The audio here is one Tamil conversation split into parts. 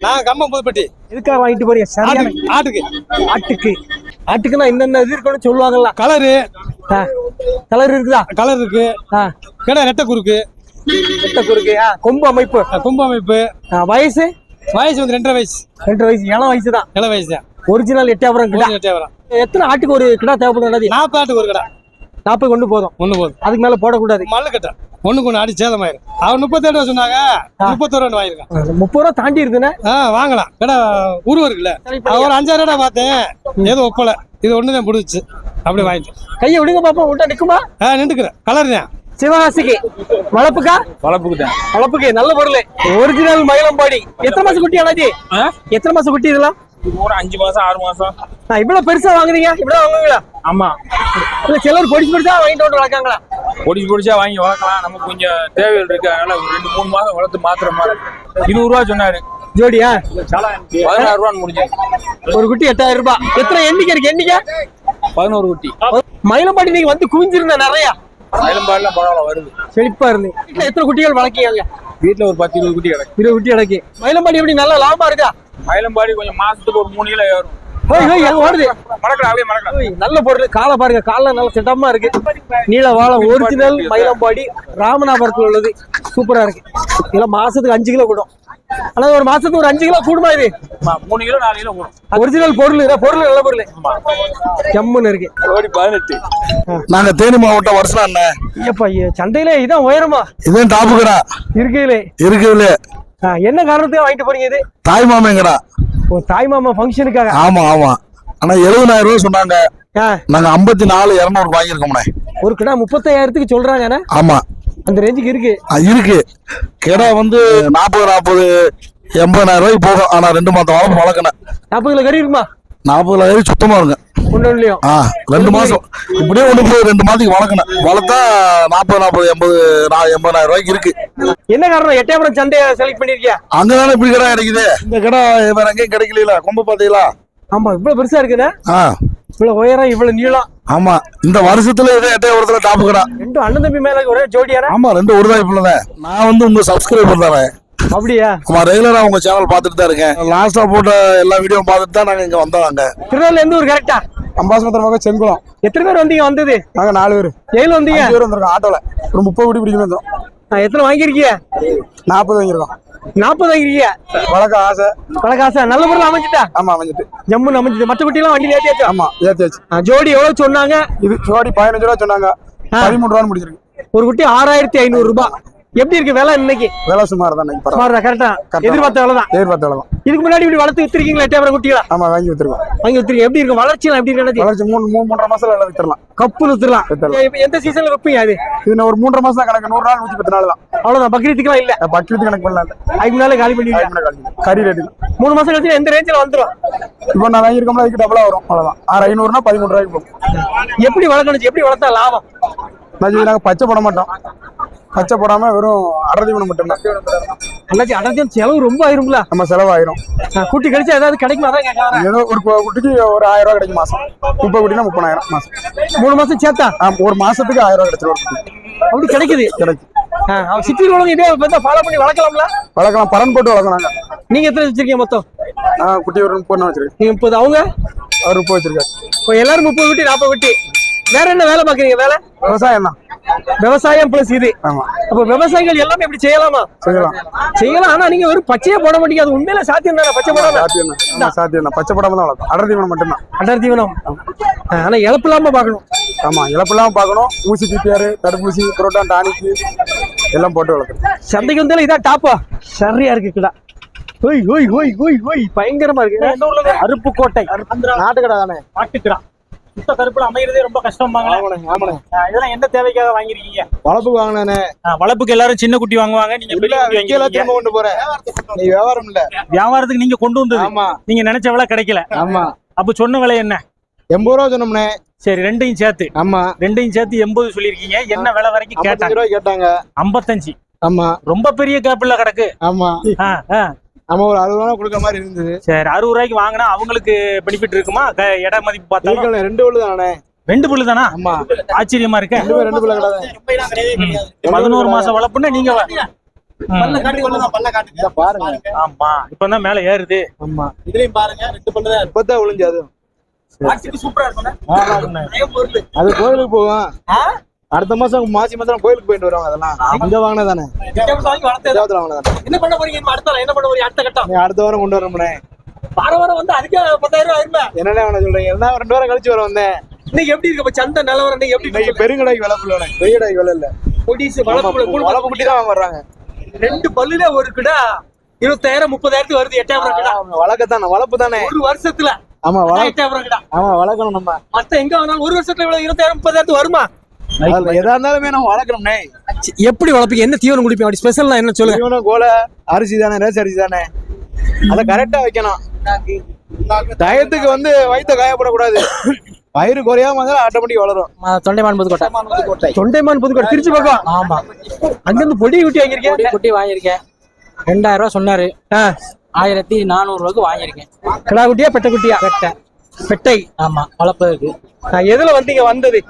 நான் கம்பம் புதுப்பட்டி. எதுக்காக வாங்கிட்டு போறீங்க? சரியான ஆட்டுக்கு. ஆட்டுக்கு ஆட்டுக்குன்னா என்னென்ன இது இருக்குன்னு சொல்லுவாங்கல்ல. கலரு கலர் இருக்குதா? கலர் இருக்கு. கடை ரெட்டை குறுக்கு. ரெட்டை குறுக்கு. கொம்பு அமைப்பு. கொம்பு அமைப்பு. வயசு வந்து 2.5 வயசு. 2 வயசு. இளம் வயசு தான். இளம் வயசு தான். ஒரிஜினல் எட்டயபுரம் கிடா. எட்டயபுரம். எத்தனை ஆட்டுக்கு ஒரு கிடா தேவைப்படும்? 40 ஆட்டுக்கு ஒரு கடை. 40 கொண்டு போதும். அதுக்கு மேல போடக்கூடாது. மல்லு கட்டை ஒண்ணுக்கு ஒண்ணு அடி சேதமாயிரும். அவன் 37 ரூபா சொன்னாங்க, 31 ரூபா வாங்கிருக்கான். 30 ரூபா தாண்டி இருக்குன்னு வாங்கலாம். கடை உருவம் இருக்குல்ல, ஒரு 5,000 ரூபா பார்த்தேன், ஏதோ ஒப்பல. இது ஒண்ணுதான் பிடிச்சு அப்படி வாங்கிட்டேன். கையை விடுங்க பாப்பா. விட்டா நிக்குமா? நின்றுக்கிறேன். கலர் தான். சிவகாசிக்கு வளப்புக்கா? வளப்புக்கு நல்ல பொருள். ஒரிஜினல் மயிலம்பாடி. எத்தனை மாசம் குட்டி அண்ணாச்சி? எத்தனை மாசம் குட்டி இதெல்லாம்? ஒரு 5 மாசம் 6 மாசம். இவ்வளவு பெருசா வாங்குறீங்க? இவ்வளவு வாங்குவீங்களா? ஆமா. இல்ல சிலர் பொடிச்சா வாங்கிட்டு வந்து வளர்க்காங்களா? பொடிச்சா வாங்கி வளர்க்கலாம். நமக்கு கொஞ்சம் தேவைகள் இருக்கு, அதனால ஒரு 2-3 மாசம் வளர்த்து மாத்திர மாதிரி. 200 ரூபா சொன்னாரு ஜோடியா. 16 ரூபான்னு முடிஞ்சு. ஒரு குட்டி 8000 ரூபாய். எத்தனை எண்ணிக்கை இருக்கு? எண்ணிக்கை 11 குட்டி. மயிலம்பாடி நீங்க வந்து குவிஞ்சிருந்த நிறைய. மயிலம்பாடிலாம் பரவாயில்ல வருது, செழிப்பா இருந்து. எத்தனை குட்டிகள் வளர்க்கீங்க வீட்டுல? ஒரு 10-20 குட்டி கிடக்கு. 20 குட்டி கிடக்கு. மயிலம்பாடி எப்படி நல்ல லாபமா இருக்கா? மயிலம்பாடி கொஞ்சம் மாசத்துக்கு ஒரு 3 கிலோ ஏறும். ஓடுது. நல்ல பொருள். காலை பாருங்க, கால நல்ல செட்டமா இருக்கு. நீல வாழம் ஒரிஜினல் மயிலம்பாடி ராமநாதபுரத்துல உள்ளது. சூப்பரா இருக்கு. இதெல்லாம் மாசத்துக்கு 5 கிலோ கூடும். ஆனா ஒரு மாசத்துக்கு ஒரு 5 கிலோ கூடுமா? இது 3 கிலோ 4 கிலோ கூடும். ஒரிஜினல் பொருள். நல்ல பொருள். ஜம்முன்னு இருக்கு. 18. நாங்க தேனி மாவட்டம் வருஷம் அண்ணன். ஐயப்பா, சந்தையில இதான் உயரமா? இதான் டாப்பு கடா இருக்குதுல. என்ன காரணத்துக்கு வாங்கிட்டு போறீங்க? இது தாய் மாமங்கடா. தாய் மாமா ஃபங்க்ஷனுக்காக? ஆமா. ஆனா 70,000 ரூபாய் சொன்னாங்க. நாங்க 54,200 வாங்கிருக்கோம்ண்ணே. ஒரு கிடா 35,000க்கு சொல்றாங்க. ஆமா, அந்த ரேஞ்சுக்கு இருக்கு. கிடா வந்து 40, 80,000 ரூபாய்க்கு போகும். ஆனா 2 மாதம் வளர்ப்பு வளர்க்கணும். 40 கிலோ கறி இருக்குமா? 40 கிலோ கறி சுத்தமா இருங்க. 2 மாசம் இப்படியே 2 மாதத்துக்கு வளர்க்கணும். வளர்த்தா 40, 80,000 ரூபாய்க்கு இருக்கு. என்ன காரணம் எட்டயபுரம் சந்தையை செலக்ட் பண்ணிருக்கியா? அங்கதானே இப்படி கடை கிடைக்குது. இந்த கடை வேற எங்கேயும் கிடைக்கல. கொம்பு பாத்தீங்களா? ஆமா, இவ்வளவு பெருசா இருக்குதா? இவ்வளவு உயரம், இவ்வளவு நீளம். ஆமா, இந்த வருஷத்துல இதே எட்டயபுரத்துல டாப் கடை. 2 அண்ணன் தம்பி மேல ஒரே ஜோடியாரா? ஆமா, 2 ஒருதான். இப்பதான் நான் வந்து உங்க சப்ஸ்கிரைபர் தானே. அப்படியா? ஆமா, ரெகுலரா உங்க சேனல் பாத்துட்டு தான் இருக்கேன். லாஸ்டா போட்ட எல்லா வீடியோ பாத்துட்டு தான் நாங்க இங்க வந்தாங்க. திருநெல்வேலில எந்த ஊர் கரெக்டா? அம்பாசமுத்திரம் பக்கம் செங்குளம். எத்தனை பேர் வந்தீங்க? வந்தது நாங்க 4 பேர். 7 வந்தீங்க? 5 பேர் வந்திருக்கோம். ஆட்டோல ஒரு 30 குட்டி பிடிக்கணும் வந்தோம். எத்தனை வாங்கிருக்கீங்க? 40 வாங்கிருக்கோம். 40 வாங்கிருக்கீங்க. வழக்க ஆசை. நல்ல பொருள் அமைஞ்சிட்டா? ஆமா, அமைஞ்சிட்டு ஜம்முன்னு அமைஞ்சிட்டு. மற்ற குட்டி எல்லாம் வண்டியில ஏத்தியாச்சு? ஆமா, ஏத்தியாச்சு. ஜோடி எவ்வளவு சொன்னாங்க? இது ஜோடி 15 ரூபா சொன்னாங்க. 13 ரூபான்னு முடிச்சிருக்கு. ஒரு குட்டி 6,500 ரூபாய். எப்படி இருக்கு விலை இன்னைக்கு? விலை சுமார் தான். சுமார் தான். கரெக்டா எதிர்பார்த்த விலை தான். இதுக்கு முன்னாடி இப்படி வளர்த்து வித்துருக்கீங்களா எட்டயபுரம் குட்டிகளா? ஆமா, வாங்கி வித்துருக்கோம். எப்படி இருக்கும் வளர்ச்சி எல்லாம்? எப்படி இருக்கு வளர்ச்சி? 3-3.5 மாசத்துல எல்லாம் வித்துறலாம். கப்புன்னு வித்துறலாம். எந்த சீசன்ல விப்பீங்க? அது இது ஒரு 3.5 மாசம் கணக்கு. 100 நாள் 110 நாள் தான். அவ்வளவுதான். பக்ரீத்துக்குலாம் இல்ல? பக்ரீத்து கணக்கு பண்ணலாம். அதுக்கு முன்னால காலி பண்ணி கறி ரேட்டு 3 மாசம் கழிச்சு எந்த ரேஞ்சில வந்துடும்? இப்போ நான் வாங்கியிருக்கோம்னா அதுக்கு டபுளா வரும். அவ்வளவுதான். 6,500னா 13 ரூபாய்க்கு போகும். எப்படி வளர்க்கணும்? எப்படி வளர்த்தா லாபம்? நாங்க பச்சை போட மாட்டோம். பச்சை போடாம வெறும் அடர்த்தீவனம் மட்டும்தான். அடர்த்தியம் செலவு ரொம்ப ஆயிருங்களா? நம்ம செலவாயிரும். குட்டி கழிச்சு ஏதாவது கிடைக்குமா? ஏதோ ஒரு குட்டிக்கு ஒரு 1000 ரூபாய் கிடைக்கும் மாசம். 30 குட்டினா 30,000 மாசம். 3 மாசம் சேர்த்தா ஒரு மாசத்துக்கு 1000 ரூபாய் கிடைச்சிரும். அப்படி கிடைக்குது. சிட்டியில் உள்ளவங்க இதே ஃபாலோ பண்ணி வளர்க்கலாம்ல? வளர்க்கலாம். பரன் போட்டு வளர்க்கறாங்க. நீங்க எத்தனை வச்சிருக்கீங்க மொத்தம்? குட்டி ஒரு 30 வச்சிருக்கேன். நீங்க 30. அவங்க அவர் 30 வச்சிருக்காரு. இப்போ எல்லாரும் 30 குட்டி 40 குட்டி. வேற என்ன வேலை பாக்குறீங்க? வேலை விவசாயம் தான். விவசாயம் பிளஸ் இது. அப்ப விவசாயிகள் எல்லாமே இப்படி செய்யலாமா? செய்யலாம். ஆனா நீங்க ஒரு பச்சையே போட மாட்டீங்க. அது உண்மையில சாத்தியம் தானே? பச்சை போடாம? சாத்தியம் தான். பச்சை போடாம தான் வளர்க்கும். அடர்த்தீவனம் மட்டும்தான். அடர்த்தீவனம். ஆனா இழப்பு இல்லாம பாக்கணும். ஆமா, இழப்பு இல்லாம பாக்கணும். ஊசி டிபிஆர், தடுப்பூசி, புரோட்டான், டானிக் எல்லாம் போட்டு வளர்க்கணும். சந்தைக்கு வந்தாலும் இதான் டாப்பா. சரியா இருக்குடா. பயங்கரமா இருக்கு. அருப்புக்கோட்டை நாட்டுக்கடா தானே? நாட்டுக்கடா. சுத்த கருப்புல அமைகிறதே ரொம்ப கஷ்டம்பாங்களே. இதெல்லாம் என்ன தேவைக்காக வாங்கிருக்கீங்க? வளர்ப்புக்கு வாங்கினே. வளர்ப்புக்கு எல்லாரும் சின்ன குட்டி வாங்குவாங்க. நீங்க கொண்டு போறேன். நீ வியாபாரம் இல்ல. வியாபாரத்துக்கு நீங்க கொண்டு வந்தது. ஆமா, நீங்க நினைச்ச விலை கிடைக்கல. ஆமா. அப்ப சொன்ன விலை என்ன? 80 ரூபா சொன்னோம்னே. சரி, 2யும் சேர்த்து. ஆமா, 2யும் சேர்த்து 80 சொல்லிருக்கீங்க. என்ன விலை வரைக்கும் கேட்டாங்க? 55. ஆமா, ரொம்ப பெரிய கேப்ல கிடக்கு. ஆமா. நம்ம ஒரு 60 ரூபா கொடுக்குற மாதிரி இருந்தது. சரி, 60 ரூபாய்க்கு வாங்கினா அவங்களுக்கு பெனிஃபிட் இருக்குமா? இட மதிப்பு பார்த்தா 2 புல்லு தானே? 2 புல்லு தானா? ஆமா. ஆச்சரியமா இருக்க. 2 புல்லு கிடையாது. 11 மாசம் வளர்ப்புன்னா நீங்க பல்ல காட்டுங்க. பாருங்க. ஆமா இப்பதான் மேல ஏறுது. ஆமா இதுலயும் பாருங்க 2 பல்லு தான் இப்பதான் விழுந்து அது ஆட்டுக்கு சூப்பரா இருக்கும்ண்ணே. நிறைய பொருள். அது கோயிலுக்கு போகும். ஆ? அடுத்த மாசம் மாசி மாசம் கோயிலுக்கு போயிட்டு வருவாங்க. அதெல்லாம் இங்க வாங்கினதானே, வித்தியாசம் வாங்கி வளர்த்தது. வாங்கினதானே. என்ன பண்ண போறீங்க இப்ப என்ன பண்ண போறீங்க அடுத்த கட்டம்? அடுத்த வாரம் கொண்டு வரோம்னே. வாரம் வந்து அதுக்கே 10,000 ரூபாய் ஆயிருமே. என்னென்ன வேணும் சொல்றீங்க? என்ன 2 வாரம் கழிச்சு வர வந்தேன். இன்னைக்கு எப்படி இருக்கு இப்ப சந்தை நிலவரம்? இன்னைக்கு எப்படி இன்னைக்கு இருக்கு? பெருங்கடைக்கு விலை புள்ள, பெரிய கடைக்கு விலை இல்ல. பொடிசு வளர்ப்பு வளப்பு குட்டி தான் வாங்க வர்றாங்க. 2 பல்லுல ஒரு கிடா 20,000 30,000 வருது. 8,000 கிடா வளர்க்கத்தானே, வளப்பு தானே. ஒரு வருஷத்துல. ஆமா 8,000 கிடா. ஆமா வளர்க்கணும் நம்ம. மத்த எங்க வேணாலும் ஒரு வருஷத்துல இவ்வளவு 20,000 30,000 வருமா? அதுல எதா இருந்தாலுமே நம்ம வளர்க்கணும்னே. எப்படி வளர்ப்பீங்க? என்ன தீவனம் குடிப்பீங்க? அப்படி ஸ்பெஷல்னா என்ன சொல்லுங்க. இவனும் கோலை அரிசி தானே, ரேஸ் அரிசி தானே. அதை கரெக்டா வைக்கணும். டயத்துக்கு வந்து வயிற்ற காயப்படக்கூடாது. வயிறு குறையாம இருந்தாலும் ஆட்டோமேட்டிக் வளரும். தொண்டைமான் புதுக்கோட்டை. தொண்டைமான் புதுக்கோட்டை திருச்சி பக்கம். ஆமா. அங்கிருந்து பொடி குட்டி வாங்கியிருக்கேன். குட்டி வாங்கியிருக்கேன். 2000 ரூபா சொன்னாரு. 1400 ரூபாய்க்கு வாங்கியிருக்கேன். கிடா குட்டியா பெட்டை குட்டியா? பெட்டை. ஆமா வளர்ப்பு இருக்கு. எதுல வந்தீங்க வந்தது?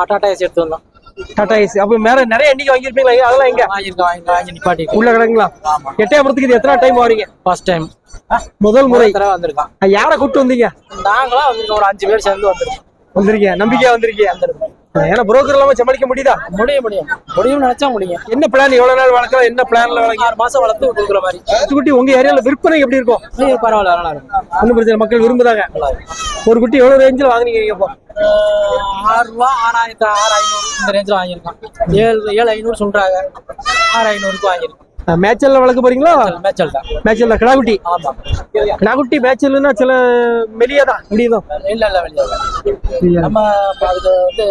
டாடாஸ் எடுத்து வந்தோம். டாடா ஏசி. அப்ப வேற நிறைய எண்ணிக்கை வாங்கியிருப்பீங்களா? அதெல்லாம் எங்க வாங்கி நிப்பாட்டி உள்ள கிடக்குங்களா? எட்டயபுரத்துக்கு இது எத்தனை டைம் வரீங்க? ஃபர்ஸ்ட் டைம் முதல் முறை தடவை வந்திருக்கான். யாரை கூப்பிட்டு வந்தீங்க? நாங்களா வந்திருக்கோம். ஒரு 5 பேர் சேர்ந்து வந்திருக்கோம். வந்திருக்கீங்க, நம்பிக்கையா வந்திருக்கீங்க. ஏன்னா புரோக்கர் இல்லாம சமாளிக்க முடியுதா? முடியும் நினைச்சா முடியும். என்ன பிளான்? எவ்வளவு நாள் வளர்க்கலாம்? என்ன பிளான்ல வளர்க்க? 6 மாசம் வளர்த்து கொடுக்குற மாதிரி. குட்டி உங்க ஏரியால விற்பனை எப்படி இருக்கும்? பரவாயில்ல, நல்லா இருக்கும். ஒன்னும் பிரச்சனை, மக்கள் விரும்புதாங்க. ஒரு குட்டி எவ்வளவு ரேஞ்சில் வாங்குனீங்க இப்போ? 6 ரூபா 6,500 இந்த ரேஞ்சில் வாங்கியிருக்கான். 7,500 சொல்றாங்க. 6,500க்கு வாங்கியிருக்கோம். மேட்சல்ல வளர்க்க போறீங்களா? மேட்சல் தான். மேட்சல்ல கிடாக்குட்டி. ஆமா கிடாக்குட்டி மேட்சல்னா சில மெலியாதான் முடியுதான். இல்ல வெளியே நம்ம அதுக்கு வந்து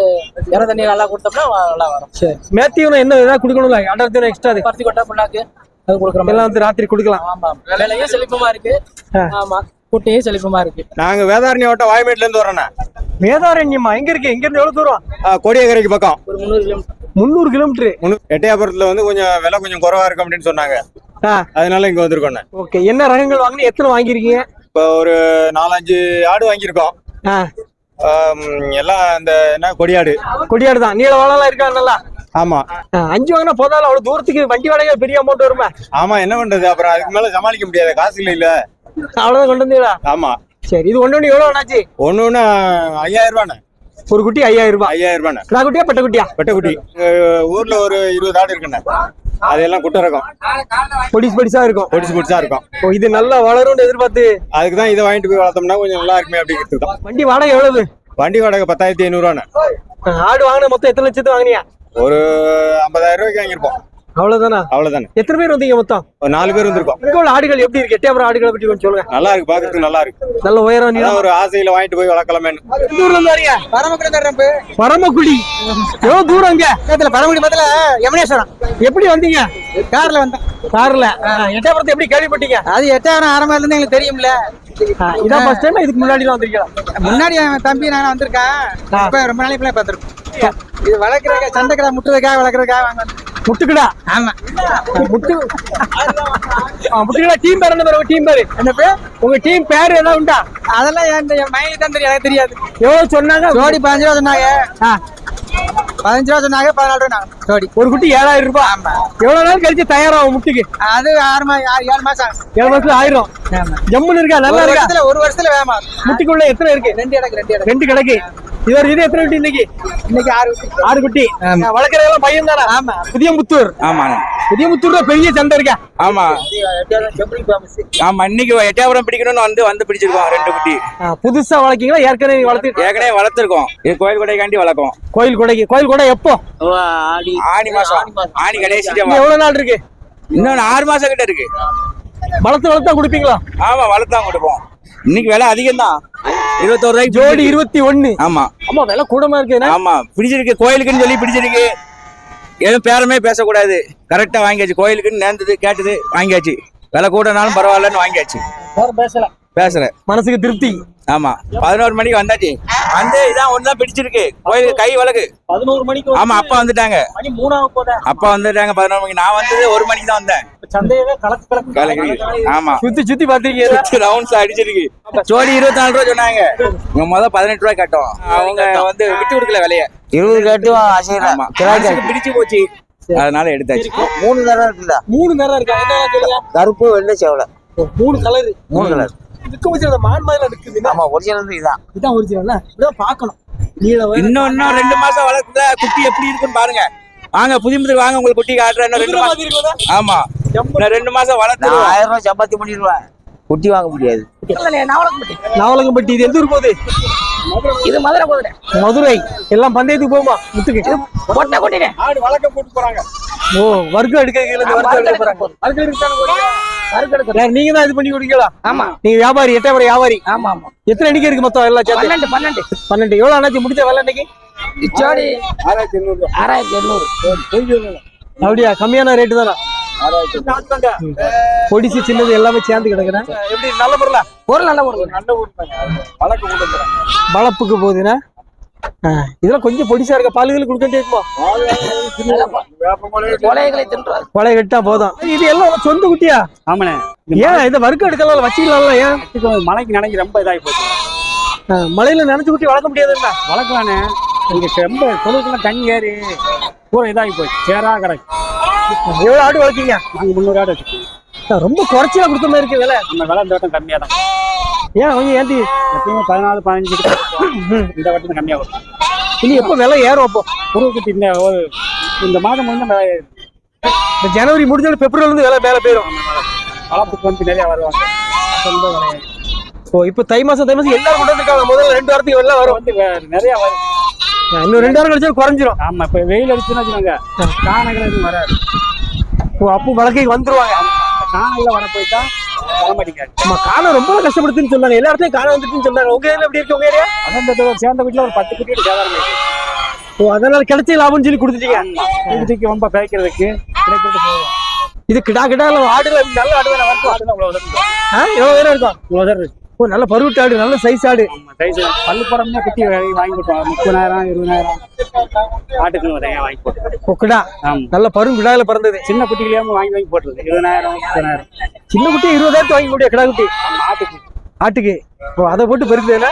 இற தண்ணி நல்லா கொடுத்தோம்னா நல்லா வரும். சரி, மேத்தீவனம் என்ன ஏதாவது கொடுக்கணும்ல? அடர்த்தினம் எக்ஸ்ட்ரா அது பருத்தி கொட்டை புண்ணாக்கு அது கொடுக்குற மாதிரி. எல்லாம் வந்து ராத்திரி கொடுக்கலாம். ஆமா விலையும் செழிப்பமா இருக்கு. ஆமா குட்டையும் செழிப்பமா இருக்கு. நாங்க வேதாரண்ய வட்டம் வாய்மேட்ல இருந்து வரோண்ணே. வேதாரண்யமா எங்க இருக்கு? எங்க இருந்து எவ்வளவு தூரம்? கோடியக்கரைக்கு பக்கம் ஒரு 300 கிலோமீட்டர். 300 கிலோமீட்டர். எட்டயபுரத்துல வந்து கொஞ்சம் விலை கொஞ்சம் குறைவா இருக்கும் அப்படின்னு சொன்னாங்க. அதனால இங்க வந்திருக்கோண்ணே. ஓகே, என்ன ரகங்கள் வாங்கினீங்க? எத்தனை வாங்கிருக்கீங்க? இப்போ ஒரு 4-5 ஆடு வாங்கியிருக்கோம். எல்லாம் இந்த என்ன கொடியாடு. கொடியாடு தான். நீல வாழலாம் இருக்கா? நல்லா. ஆமா 5 வாங்கினா போதாலும் அவ்வளவு தூரத்துக்கு வண்டி வாடகை பெரிய அமௌண்ட் வருமா? ஆமா என்ன பண்றது, அப்புறம் அதுக்கு மேல சமாளிக்க முடியாது, காசு இல்ல. அவ்வளவுதான் கொண்டு வந்தீங்களா? ஆமா. சரி, இது ஒண்ணு எவ்வளவு ஆனாச்சு? ஒண்ணு 5000 ரூபாண்ணே. ஒரு குட்டி 5000 ரூபாய். 5000 ரூபாண்ணே. கிடா குட்டியா பெட்ட குட்டியா? பெட்ட குட்டி. ஊர்ல ஒரு 20 ஆடு இருக்குண்ணே. அதெல்லாம் குட்டை இருக்கும். பொடிசா இருக்கும். பொடிசா இருக்கும். இது நல்லா வளரும்னு எதிர்பார்த்து அதுக்குதான் இதை வாங்கிட்டு போய் வளர்த்தோம்னா கொஞ்சம் நல்லா இருக்குமே அப்படிங்கிறது தான். வண்டி வாடகை எவ்வளவு? வண்டி வாடகை 10,500 ரூபாண்ணே. ஆடு வாங்கின மொத்தம் எத்தனை லட்சத்துக்கு வாங்கினியா? ஒரு 50,000 ரூபாய்க்கு வாங்கியிருப்போம். அவ்வளவுதானா? அவ்வளவுதானே. எத்தனை பேர் வந்தீங்க மொத்தம்? ஒரு 4 பேர் வந்திருக்கோம். இங்க உள்ள ஆடுகள் எப்படி இருக்கு? எட்டயபுரம் ஆடுகளை பற்றி கொஞ்சம் சொல்லுங்க. நல்லா இருக்கு, பாக்குறதுக்கு நல்லா இருக்கு. நல்ல உயரம் நீளம். ஒரு ஆசையில வாங்கிட்டு போய் வளர்க்கலாமேன்னு. எந்த ஊர்ல இருந்து வரீங்க? பரமக்குடி. எவ்வளவு தூரம்? இங்க பரமக்குடி பக்கத்துல யமுனேஸ்வரம். எப்படி வந்தீங்க? கார்ல வந்தேன். கார்ல. எட்டயபுரத்தை எப்படி கேள்விப்பட்டீங்க? அது 8,000 ஆரம்பம் இருந்து எங்களுக்கு தெரியும்ல. இதான் ஃபர்ஸ்ட் டைம்? இதுக்கு முன்னாடி வந்திருக்கீங்களா? முன்னாடி என் தம்பி நான் வந்திருக்கேன். இப்ப ரொம்ப நாளைக்கு பார்த்துருக்கோம். இது வளர்க்குறதுக்காக சண்டைக்கடா முட்டுறதுக்காக வளர்க்குறதுக்காக வாங்க. முட்டுக்கடா? ஆமா முட்டுக்கடா. டீம் பேர் என்ன பேர்? டீம் பேரு என்ன பேர்? உங்க டீம் பேர் ஏதாவது உண்டா? அதெல்லாம் என் மயிலுக்கு தான் தெரியும், எனக்கு தெரியாது. எவ்வளவு சொன்னாங்க? ஜோடி 15 ரூபா சொன்னாங்க. 15 ரூபா சொன்னாங்க. 14 ரூபா ஜோடி. ஒரு குட்டி 7,000 ரூபாய். எவ்வளவு நாள் கழிச்சு தயாராகும் முட்டுக்கு? அது 7 மாசம். 7 மாசத்துல ஆயிரும். ஜம்முன்னு இருக்கா? நல்லா இருக்கா? ஒரு வருஷத்துல வேமா. முட்டுக்குள்ள எத்தனை இருக்கு? 2 கிடக்கு. இது எத்தனை குட்டி இன்னைக்கு? இன்னைக்கு 6 குட்டி. வளர்க்கறதெல்லாம் பையன் தானே? ஆமா. புதியமுத்தூர். ஆமாண்ணே. புதியமுத்தூர்ல பெரிய சந்தை இருக்கா? ஆமா ஆமா. இன்னைக்கு எட்டயபுரம் பிடிக்கணும்னு வந்து பிடிச்சிருக்கோம் 2 குட்டி. புதுசா வளர்க்கீங்களா? ஏற்கனவே ஏற்கனவே வளர்த்துருக்கோம். இது கோயில் கொடைக்காண்டி வளர்க்கும். கோயில் கொடை எப்போ? ஆடி மாசம். ஆடி கடைசி. எவ்வளவு நாள் இருக்கு? இன்னொன்னு 6 மாசம் கிட்ட இருக்கு. வளர்த்தா கொடுப்பீங்களா? ஆமா வளர்த்தான் கொடுப்போம். இன்னைக்கு விலை அதிகம் தான். 21 ரூபாய்க்கு ஜோடி 21. ஆமா ஆமா விலை கூடமா இருக்கு. ஆமா பிடிச்சிருக்கு. கோயிலுக்குன்னு சொல்லி பிடிச்சிருக்கு. எதுவும் பேரமே பேசக்கூடாது. கரெக்டா வாங்கியாச்சு. கோயிலுக்குன்னு நேர்ந்தது கேட்டது வாங்கியாச்சு. விலை கூடனாலும் பரவாயில்லன்னு வாங்கியாச்சு. பேசுறேன். மனசுக்கு திருப்தி. ஆமா 11 மணிக்கு வந்தாச்சு. இதான் ஒண்ணுதான் பிடிச்சிருக்கு. கோயிலுக்கு கை வழக்கு 11 மணிக்கு. ஆமா அப்பா வந்துட்டாங்க. மணி 3 போதா? அப்பா வந்துட்டாங்க 11 மணிக்கு. நான் வந்தது 1 மணிக்கு தான் வந்தேன். சந்தையவே கலக்கு. ஆமா சுத்தி பாத்தீங்க. ரவுண்ட்ஸ் அடிச்சிருக்கு. ஜோடி 24 ரூபா சொன்னாங்க. இவங்க முதல்ல 18 ரூபாய் கட்டும். அவங்க வந்து விட்டு கொடுக்கல விலைய. 20 கட்டு பிடிச்சு போச்சு. அதனால எடுத்தாச்சு. 3 நிறம் இருக்குல்ல, 3 நிறம் இருக்கா? என்ன சொல்லுங்க? கருப்பு, வெள்ளை, செவலை, 3 கலர். 3 கலர் இதுக்கு வச்சு அந்த மான் மாதிரி இருக்குது. ஆமா, ஒரிஜினல் இதான். இதான் ஒரிஜினல். இதான் பார்க்கணும். இன்னும் 2 மாசம் வளர்க்குற குட்டி எப்படி இருக்குன்னு பாருங்க. வாங்க புதியமுத்துக்கு வாங்க, உங்களுக்கு குட்டி காட்டுறேன். இன்னும் 2 மாசம். ஆமா, இன்னும் 2 மாசம் வளர்த்து 1000 ரூபாய் சம்பாத்தி பண்ணிடுவேன். குட்டி வாங்க முடியாது. நாவலங்கம்பட்டி. இது எந்த ஊர் போகுது? இது மதுரை போகுது. மதுரை. எல்லாம் பந்தயத்துக்கு போகுமா? முத்துக்கு கொட்டை கொட்டினே ஆடு வளர்க்க போட்டு போறாங்க. ஓ, வர்க்கம் எடுக்க நீங்க தான் இது பண்ணி கொடுக்கீங்களா? ஆமா, நீங்க வியாபாரி, எட்டயபுரம் வியாபாரி. ஆமா ஆமா. எத்தனை எண்ணிக்கை இருக்கு மொத்தம்? எல்லாம் சேர்த்து 12. எவ்வளவு அண்ணாச்சி முடிச்ச வேலை இன்னைக்கு? ஜோடி 6800. 6800. அப்படியா? கம்மியான ரேட்டு தானா? பொடிசு சின்னது எல்லாமே சேர்ந்து கிடக்குறேன். எப்படி நல்ல பொருளா? பொருள் நல்ல பொருள். நல்ல ஊர் வளர்க்க போட்டு வளப்புக்கு போகுதுன்னா இதெல்லாம் கொஞ்சம் பொடிசா இருக்க. பாலுகள் கொடுக்கட்டே இருக்குமா? கொலைகளை தின்றாரு. கொலை கட்டா போதும். இது எல்லாம் சொந்த குட்டியா? ஆமாண்ணே, ஏன் இதை வறுக்க எடுக்கலாம், வச்சுக்கலாம்ல? ஏன் மழைக்கு நினைக்க ரொம்ப இதாகி போச்சு. மழையில நினைச்சு குட்டி வளர்க்க முடியாதுன்னா? வளர்க்கலானே, இங்க ரொம்ப தொழுக்கெல்லாம் தண்ணி ஏறி பூரா இதாகி போச்சு. சேரா கிடக்கு. எவ்வளவு ஆடு வளர்க்கீங்க? நாங்க 300 ஆடு வச்சுக்கோங்க. ரொம்ப குறைச்சலா கொடுத்த மாதிரி இருக்கு விலை. நம்ம விலை இந்த வட்டம் கம்மியா தான். ஏன் கொஞ்சம் ஏந்தி? எப்பயுமே 14-15 இந்த வட்டம் கம்மியா வரும். இனி எப்போ விலை ஏறும்? அப்போ குட்டி இந்த மாதம் முடிஞ்ச இந்த ஜனவரி முடிஞ்சாலும் பிப்ரவரி இருந்து விலை மேல போயிடும். வளர்ப்புக்கு வந்து நிறைய வருவாங்க. ரொம்ப விலை. ஓ, இப்போ தை மாசம் எல்லாரும் கொண்டு வந்துருக்காங்க. முதல்ல 2 வாரத்துக்கு எல்லாம் வரும். வந்து நிறைய வரும். இன்னும் 2 வாரம் கழிச்சு குறைஞ்சிரும். ஆமா, இப்ப வெயில் அடிச்சுன்னு வச்சுக்கோங்க, காணைகள் எதுவும் வராது. ஓ, அப்போ வழக்கைக்கு வந்துருவாங்க. காணையில வர போயிட்டா வரமாட்டேங்காது. நம்ம காணை ரொம்ப கஷ்டப்படுத்துன்னு சொன்னாங்க. எல்லா இடத்துலயும் காணை வந்துட்டுன்னு சொன்னாங்க. உங்க ஏரியா எப்படி இருக்கு? உங்க ஏரியா அதான் சேர்ந்த வீட்டுல ஒரு 10 குட்டி சேதாரம். ஓ, அதனால கிடைச்ச லாபம்னு சொல்லி கொடுத்துட்டீங்க. குட்டிக்கு ரொம்ப பேய்க்கிறதுக்கு கிடைக்கிறது போதும். இது கிடா ஆடுல நல்ல ஆடு வேணும். எவ்வளவு வேணும் இருக்கும்? ஓ, நல்ல பருவட்டு ஆடு, நல்ல சைஸ் ஆடு. பல்லு படம்னா குட்டி வாங்கி போட்டோம். 30,000 20,000 ஆட்டுக்கு வாங்கி போட்டோம். ஓ, கிடா நல்ல பரும் கிடாயில பிறந்தது. சின்ன குட்டிகளையும் வாங்கி போட்டுருது. 20,000 30,000. சின்ன குட்டி 20,000 வாங்கி முடியாது. கிடா குட்டி ஆட்டுக்கு. ஓ, அதை போட்டு பெருக்குதுன்னா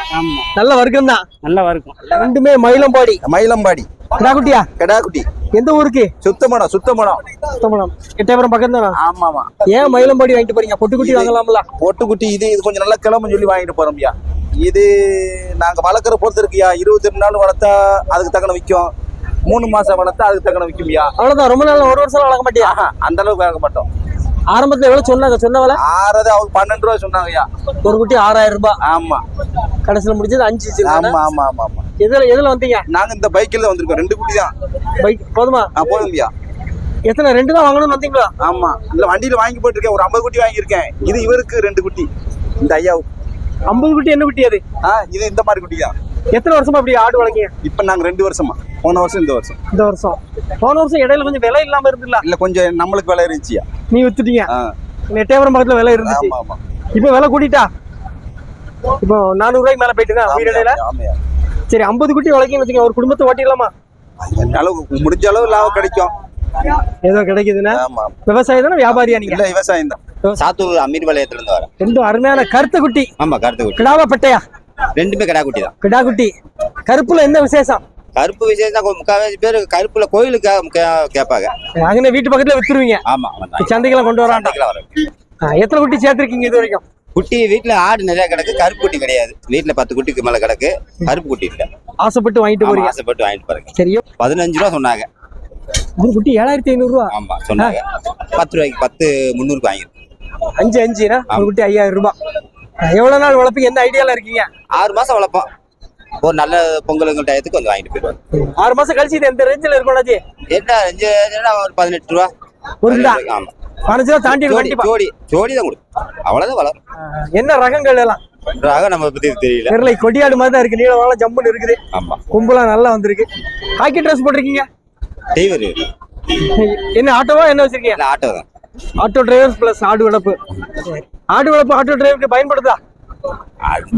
நல்ல வர்க்கம் தான். நல்லா இருக்கும். ரெண்டுமே மயிலம்பாடி. மயிலம்பாடி கிடா குட்டியா? கடா குட்டி. எந்த ஊருக்கு? சுத்தமடம். எட்டயபுரம் பக்கம் தானா? ஆமாமா. ஏன் மயிலம்பாடி வாங்கிட்டு போறீங்க? பொட்டுக்குட்டி வாங்கலாம்ல? பொட்டுக்குட்டி இது கொஞ்சம் நல்லா கிளம்புன்னு சொல்லி வாங்கிட்டு போறோம்யா. இது நாங்க வளர்க்குற பொறுத்து இருக்குயா. 28 நாள் வளர்த்தா அதுக்கு தக்கன விற்கும். 3 மாசம் வளர்த்தா அதுக்கு தக்கன விற்கும்யா. அவ்வளவுதான். ரொம்ப நாள் 1 வருஷம் வளர்க்க மாட்டியா? அந்த அளவுக்கு வாங்க மாட்டோம். ஆரம்பத்துல எவ்வளவு சொன்னாங்க? சொன்ன விலை ஆறது அவங்க 12 ரூபா சொன்னாங்கய்யா. ஒரு குட்டி 6000 ரூபாய். ஆமா, கடைசியில முடிஞ்சது 5. ஆமா ஆமா ஆமா ஆமா. எதுல வந்தீங்க? நாங்க இந்த பைக்கில் வந்திருக்கோம். 2 குட்டி தான். பைக் போதுமா? போதும்யா. எத்தனை? 2 தான் வாங்கணும்னு வந்தீங்களா? ஆமா, இல்ல வண்டியில வாங்கி போட்டுருக்கேன். ஒரு 50 குட்டி வாங்கியிருக்கேன். இது இவருக்கு 2 குட்டி. இந்த ஐயாவுக்கு 50 குட்டி. என்ன குட்டி அது? இது இந்த மாதிரி குட்டி தான். எத்தனை வருஷமா அப்படி ஆடு வளர்க்கீங்க? இப்ப நாங்க 2 வருஷமா. போன வருஷம் இந்த வருஷம். போன வருஷம் இடையில கொஞ்சம் விலை இல்லாம இருந்துல? இல்ல, கொஞ்சம் நம்மளுக்கு விலை இருந்துச்சியா. நீ வித்துட்டீங்க. எட்டயபுரம் பக்கத்துல விலை இருந்துச்சு. ஆமா ஆமா. இப்ப விலை கூட்டிட்டா? இப்போ 400 ரூபாய்க்கு மேல போயிட்டுனா வீடியோல. சரி, 50 குட்டி வளர்க்கீங்கன்னு வச்சுக்கோங்க. ஒரு குடும்பத்தை ஓட்டிடலாமா? அளவு முடிஞ்ச அளவு லாபம் கிடைக்கும். ஏதோ கிடைக்குதுன்னா. விவசாயம் தானே? வியாபாரியா நீங்க? இல்ல, விவசாயம் தான். சாத்தூர் அமீர் வலயத்துல இருந்து வரேன். 2 அருமையான கருத்த குட்டி. ஆமா, கருத்து குட்டி. கிடாவா பட்டையா? 2மே கடா குட்டி தான். கிடா குட்டி. கருப்புல என்ன விசேஷம்? கருப்பு விசேஷம் முக்கால்வாசி பேர் கருப்புல கோயிலுக்கு கேட்பாங்க. அங்கே வீட்டு பக்கத்துல வித்துருவீங்க? ஆமா, சந்தைக்கெல்லாம் கொண்டு வராங்க. எத்தனை குட்டி சேர்த்திருக்கீங்க இது வரைக்கும்? குட்டி வீட்டுல ஆடு நிறைய கிடக்கு. கருப்பு குட்டி கிடையாது. வீட்டுல 10 குட்டிக்கு மேல கிடக்கு. கருப்பு குட்டி இல்ல. ஆசைப்பட்டு வாங்கிட்டு போறீங்க? ஆசைப்பட்டு வாங்கிட்டு போறேன். சரியா? 15 ரூபா சொன்னாங்க. ஒரு குட்டி 7500 ரூபா. ஆமா சொன்னாங்க. 10 ரூபாய்க்கு 10 300 வாங்கிருக்கோம். 5 ஒரு குட்டி 5000 ரூபாய். எவ்வளவு நாள் வளர்ப்பீங்க? என்ன ஐடியால இருக்கீங்க? 6 மாசம் வளர்ப்போம். ஒரு நல்ல பொங்கலுங்கள் டயத்துக்கு வந்து வாங்கிட்டு போயிடுவாங்க. 6 மாசம் கழிச்சு இது எந்த ரேஞ்சில் இருக்கும்? என்ன ஒரு 18 ரூபா. ஒரு கிடா? ஆமா, 15 ரூபா தாண்டி ஜோடி தான் கொடுக்கும். அவ்வளவுதான் வளரும். என்ன ரகங்கள் எல்லாம்? நம்ம பத்தி தெரியல. தெரியல. கொடியாடு மாதிரி தான் இருக்கு. நீள வாழ ஜம்முன்னு இருக்குது. ஆமா, கும்பலாம் நல்லா வந்திருக்கு. காக்கி ட்ரெஸ் போட்டிருக்கீங்க? டிரைவர் என்ன ஆட்டோவா? என்ன வச்சிருக்கீங்க? ஆட்டோ தான். ஆட்டோ டிரைவர் பிளஸ் ஆடு வளர்ப்பு. ஆட்டோ டிரைவருக்கு பயன்படுதா?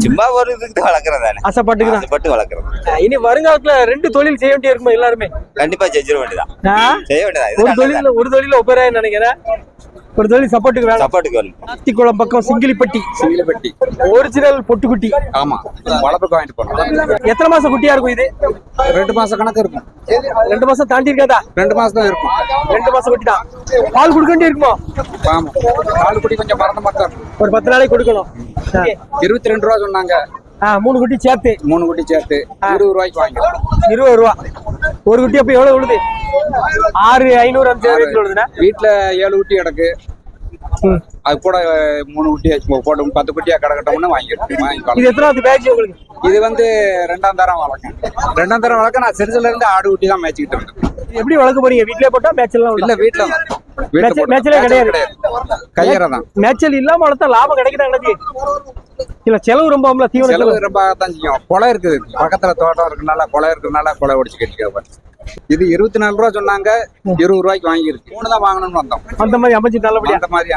சும்மா ஒரு இதுக்கு வளர்க்கறதானே. ஆசைப்பட்டு வளர்க்கறது. இனி வருங்காலத்துல 2 தொழில் செய்ய வேண்டிய இருக்குமா எல்லாருமே? கண்டிப்பா செஞ்சிட வேண்டியதான். செய்ய வேண்டியதான். ஒரு தொழில ஒப்பேராய் நினைக்கிறேன். ஒரு தொழில் சப்போர்ட்டுக்கு வேணும். சப்பாட்டுக்கு வேணும். ஆத்திக்குளம் பக்கம் சிங்கிலிப்பட்டி சிங்கிலப்பட்டி. ஒரிஜினல் பொட்டுக்குட்டி. ஆமா, வளர்ப்புக்கு வாங்கிட்டு போனோம். எத்தனை மாசம் குட்டியா இருக்கும் இது? 2 மாசம் கணக்கு இருக்கும். 2 மாசம் தாண்டி இருக்காதா? 2 மாசம் தான் இருக்கும். 2 மாசம் குட்டி தான். பால் கொடுக்க வேண்டி இருக்குமோ? ஆமா, பால் குட்டி கொஞ்சம் மறந்த மாதிரி தான் இருக்கும். ஒரு 10 நாளைக்கு கொடுக்கணும். 22 ரூபா சொன்னாங்க. 3 குட்டி சேர்த்து 3 குட்டி சேர்த்து 20 ரூபாய்க்கு வாங்கி. 20 ரூபா. ஒரு குட்டி அப்ப எவ்வளவு விழுது? 6,500 5,000 ரேஞ்சில் விழுதுண்ணா. வீட்டுல 7 குட்டி கிடக்கு. அது கூட 3 குட்டி போட்டு 10 குட்டியா கிடக்கட்டோம்னு வாங்கிக்கலாம். இது எத்தனாவது பேட்ச் உங்களுக்கு? இது வந்து 2ஆம் தரம் வளர்க்கேன். 2ஆம் தரம் வளர்க்க நான் சிறுசுல இருந்து ஆடு குட்டி தான் மேய்ச்சிக்கிட்டு இருந்தேன். எப்படி வளர்க்க போறீங்க? வீட்லயே போட்டா மேட்ச்லாம் இல்ல, வீட்டுல மேட்ச்லே கிடையாது. கையற தான். மேட்சல் இல்லாம வளர்த்தா லாபம் கிடைக்குதா? எனக்கு இல்ல, செலவு ரொம்ப ஆகும்ல. தீவன செலவு ரொம்ப தான் செய்யும். குலை இருக்குது பக்கத்துல, தோட்டம் இருக்குனால குலை இருக்குனால குலை ஒடிச்சு கட்டிக்க. இது 24 ரூபா சொன்னாங்க. 20 ரூபாய்க்கு வாங்கியிருக்கு. 3 தான் வாங்கணும்னு வந்தோம். அந்த மாதிரி அமைச்சு நல்லபடியா அந்த மாதிரி